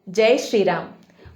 జై శ్రీరామ్.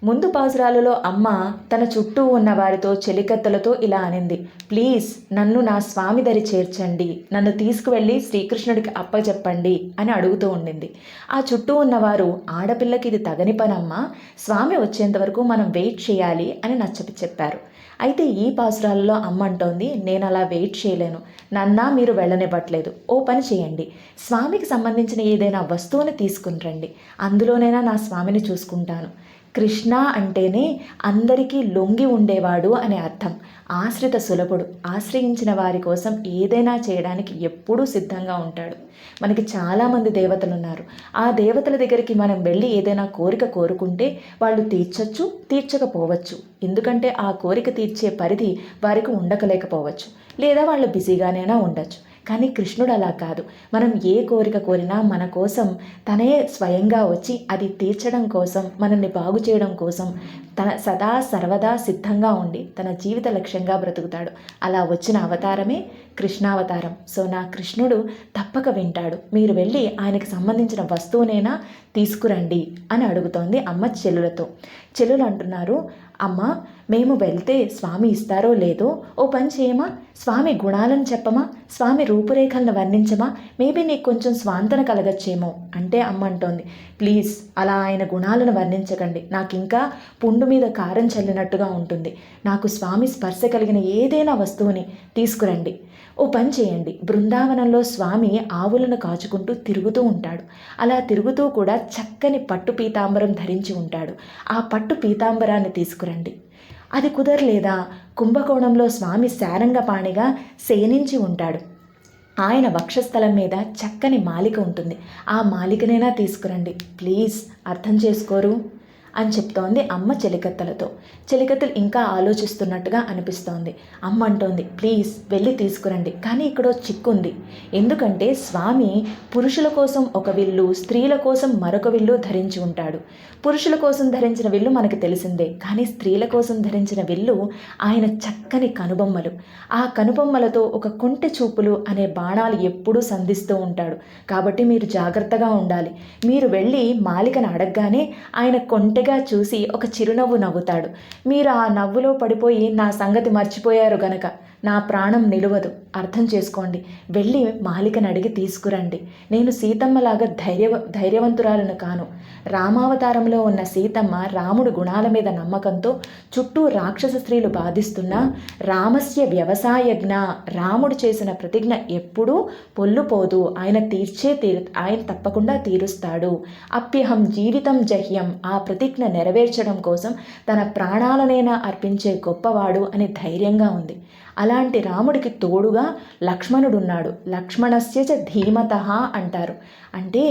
ముందు పాసురాలలో అమ్మ తన చుట్టూ ఉన్న వారితో చెలికత్తెలతో ఇలా అనింది, ప్లీజ్ నన్ను నా స్వామి దరి చేర్చండి, నన్ను తీసుకువెళ్ళి శ్రీకృష్ణుడికి అప్పచెప్పండి అని అడుగుతూ ఉండింది. ఆ చుట్టూ ఉన్నవారు, ఆడపిల్లకి ఇది తగని పనమ్మా, స్వామి వచ్చేంత వరకు మనం వెయిట్ చేయాలి అని నచ్చపి చెప్పారు. అయితే ఈ పాసురాలలో అమ్మ అంటోంది, నేను అలా వెయిట్ చేయలేను, నన్నా మీరు వెళ్ళనివ్వట్లేదు, ఓ పని చేయండి, స్వామికి సంబంధించిన ఏదైనా వస్తువుని తీసుకుని రండి, అందులోనైనా నా స్వామిని చూసుకుంటాను. కృష్ణ అంటేనే అందరికీ లొంగి ఉండేవాడు అనే అర్థం. ఆశ్రిత సులభుడు, ఆశ్రయించిన వారి కోసం ఏదైనా చేయడానికి ఎప్పుడూ సిద్ధంగా ఉంటాడు. మనకి చాలామంది దేవతలు ఉన్నారు. ఆ దేవతల దగ్గరికి మనం వెళ్ళి ఏదైనా కోరిక కోరుకుంటే వాళ్ళు తీర్చచ్చు, తీర్చకపోవచ్చు. ఎందుకంటే ఆ కోరిక తీర్చే పరిధి వారికి ఉండకలేకపోవచ్చు, లేదా వాళ్ళు బిజీగానైనా ఉండొచ్చు. కానీ కృష్ణుడు అలా కాదు. మనం ఏ కోరిక కోరినా మన కోసం తనే స్వయంగా వచ్చి అది తీర్చడం కోసం, మనల్ని బాగు చేయడం కోసం తన సదా సర్వదా సిద్ధంగా ఉండి తన జీవిత లక్ష్యంగా బ్రతుకుతాడు. అలా వచ్చిన అవతారమే కృష్ణావతారం. సో నా కృష్ణుడు తప్పక వింటాడు, మీరు వెళ్ళి ఆయనకి సంబంధించిన వస్తువునైనా తీసుకురండి అని అడుగుతోంది అమ్మ చెల్లులతో. చెల్లులు అంటున్నారు, అమ్మ మేము వెళ్తే స్వామి ఇస్తారో లేదో ఓ పని చేయమా, స్వామి గుణాలను చెప్పమా, స్వామి రూపురేఖలను వర్ణించమా, మేబీ నీకు కొంచెం స్వాంతన కలగచ్చేమో అంటే అమ్మ అంటోంది, ప్లీజ్ అలా ఆయన గుణాలను వర్ణించకండి, నాకు ఇంకా పుండు మీద కారం చల్లినట్టుగా ఉంటుంది, నాకు స్వామి స్పర్శ కలిగిన ఏదైనా వస్తువుని తీసుకురండి. ఓ పని చేయండి, బృందావనంలో స్వామి ఆవులను కాచుకుంటూ తిరుగుతూ ఉంటాడు. అలా తిరుగుతూ కూడా చక్కని పట్టు పీతాంబరం ధరించి ఉంటాడు. ఆ పట్టు పీతాంబరాన్ని తీసుకురండి. అది కుదరలేదా, కుంభకోణంలో స్వామి శారంగపాణిగా శయనించి ఉంటాడు. ఆయన వక్షస్థలం మీద చక్కని మాలిక ఉంటుంది. ఆ మాలికనైనా తీసుకురండి ప్లీజ్, అర్థం చేసుకోరు అని చెప్తోంది అమ్మ చెలికత్తెలతో. చెలికత్తెలు ఇంకా ఆలోచిస్తున్నట్టుగా అనిపిస్తోంది. అమ్మ అంటోంది, ప్లీజ్ వెళ్ళి తీసుకురండి, కానీ ఇక్కడ చిక్కుంది. ఎందుకంటే స్వామి పురుషుల కోసం ఒక విల్లు, స్త్రీల కోసం మరొక విల్లు ధరించి ఉంటాడు. పురుషుల కోసం ధరించిన విల్లు మనకు తెలిసిందే, కానీ స్త్రీల కోసం ధరించిన విల్లు ఆయన చక్కని కనుబొమ్మలు. ఆ కనుబొమ్మలతో ఒక కొంటె చూపులు అనే బాణాలు ఎప్పుడూ సంధిస్తూ ఉంటాడు. కాబట్టి మీరు జాగ్రత్తగా ఉండాలి. మీరు వెళ్ళి మాలికను అడగగానే ఆయన కొంటెగా చూసి ఒక చిరునవ్వు నవ్వుతాడు. మీరు ఆ నవ్వులో పడిపోయి నా సంగతి మర్చిపోయారు గనక నా ప్రాణం నిలవదు, అర్థం చేసుకోండి. వెళ్ళి మాలికను అడిగి తీసుకురండి. నేను సీతమ్మలాగా ధైర్యవంతురాలను కాను. రామావతారంలో ఉన్న సీతమ్మ రాముడు గుణాల మీద నమ్మకంతో చుట్టూ రాక్షస స్త్రీలు బాధిస్తున్నా రామస్య వ్యవసాయజ్ఞ, రాముడు చేసిన ప్రతిజ్ఞ ఎప్పుడూ పొల్లుపోదు, ఆయన తప్పకుండా తీరుస్తాడు. అప్యహం జీవితం జహ్యం, ఆ ప్రతిజ్ఞ నెరవేర్చడం కోసం తన ప్రాణాలనైనా అర్పించే గొప్పవాడు అని ధైర్యంగా ఉంది. అలాంటి రాముడికి తోడుగా లక్ష్మణుడున్నాడు. లక్ష్మణస్య చ ధీమతః అంటారు. అంటే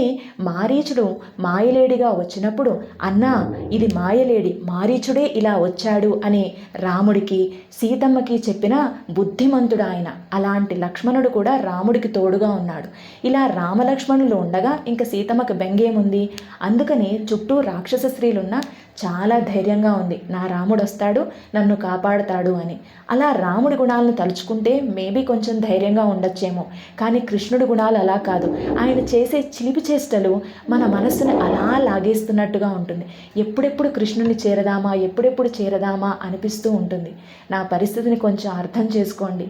మారీచుడు మాయలేడిగా వచ్చినప్పుడు, అన్నా ఇది మాయలేడి, మారీచుడే ఇలా వచ్చాడు అని రాముడికి సీతమ్మకి చెప్పిన బుద్ధిమంతుడు ఆయన. అలాంటి లక్ష్మణుడు కూడా రాముడికి తోడుగా ఉన్నాడు. ఇలా రామలక్ష్మణులు ఉండగా ఇంకా సీతమ్మకి బెంగేముంది. అందుకని చుట్టూ రాక్షస స్త్రీలున్న చాలా ధైర్యంగా ఉంది, నా రాముడు వస్తాడు, నన్ను కాపాడుతాడు అని. అలా రాముడి గుణాలను తలుచుకుంటే మేబీ కొంచెం ధైర్యంగా ఉండొచ్చేమో. కానీ కృష్ణుడి గుణాలు అలా కాదు. ఆయన చేసే చిలిపి చేష్టలు మన మనస్సుని అలా లాగేస్తున్నట్టుగా ఉంటుంది. ఎప్పుడెప్పుడు కృష్ణుని చేరదామా అనిపిస్తూ ఉంటుంది. నా పరిస్థితిని కొంచెం అర్థం చేసుకోండి.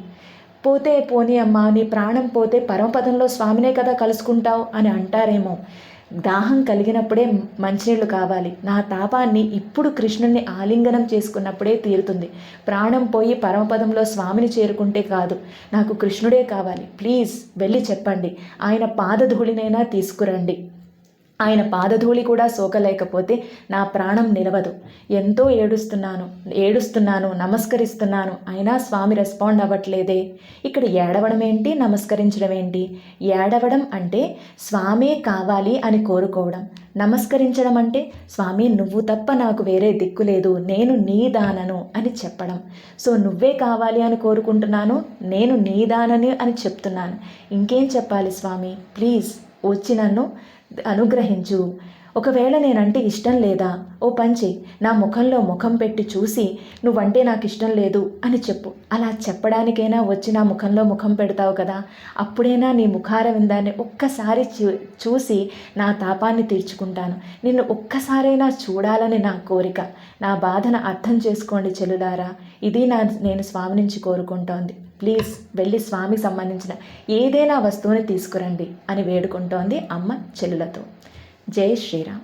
పోతే పోనీ అమ్మా, నీ ప్రాణం పోతే పరమపదంలో స్వామినే కదా కలుసుకుంటావు అని అంటారేమో. దాహం కలిగినప్పుడే మంచినీళ్ళు కావాలి. నా తాపాన్ని ఇప్పుడు కృష్ణుని ఆలింగనం చేసుకున్నప్పుడే తీరుతుంది. ప్రాణం పోయి పరమపదంలో స్వామిని చేరుకుంటే కాదు, నాకు కృష్ణుడే కావాలి. ప్లీజ్ వెళ్ళి చెప్పండి, ఆయన పాదధూళినైనా తీసుకురండి. ఆయన పాదధూళి కూడా సోకలేకపోతే నా ప్రాణం నిలవదు. ఎంతో ఏడుస్తున్నాను, నమస్కరిస్తున్నాను, అయినా స్వామి రెస్పాండ్ అవ్వట్లేదే. ఇక్కడ ఏడవడం ఏంటి, నమస్కరించడం ఏంటి? ఏడవడం అంటే స్వామే కావాలి అని కోరుకోవడం. నమస్కరించడం అంటే స్వామి నువ్వు తప్ప నాకు వేరే దిక్కు లేదు, నేను నీ దానను అని చెప్పడం. సో నువ్వే కావాలి అని కోరుకుంటున్నాను, నేను నీ దానని అని చెప్తున్నాను. ఇంకేం చెప్పాలి స్వామి, ప్లీజ్ వచ్చి నన్ను అనుగ్రహించు. ఒకవేళ నేనంటే ఇష్టం లేదా, ఓ పని చెయ్యి, నా ముఖంలో ముఖం పెట్టి చూసి నువ్వంటే నాకు ఇష్టం లేదు అని చెప్పు. అలా చెప్పడానికైనా వచ్చి నా ముఖంలో ముఖం పెడతావు కదా, అప్పుడైనా నీ ముఖార విందాన్ని ఒక్కసారి చూసి నా తాపాన్ని తీర్చుకుంటాను. నిన్ను ఒక్కసారైనా చూడాలని నా కోరిక. నా బాధను అర్థం చేసుకోండి చెల్లులారా, ఇది నేను స్వామి నుంచి కోరుకుంటోంది. ప్లీజ్ వెళ్ళి స్వామికి సంబంధించిన ఏదైనా వస్తువుని తీసుకురండి అని వేడుకుంటోంది అమ్మ చెల్లులతో. జై శ్రీరామ్.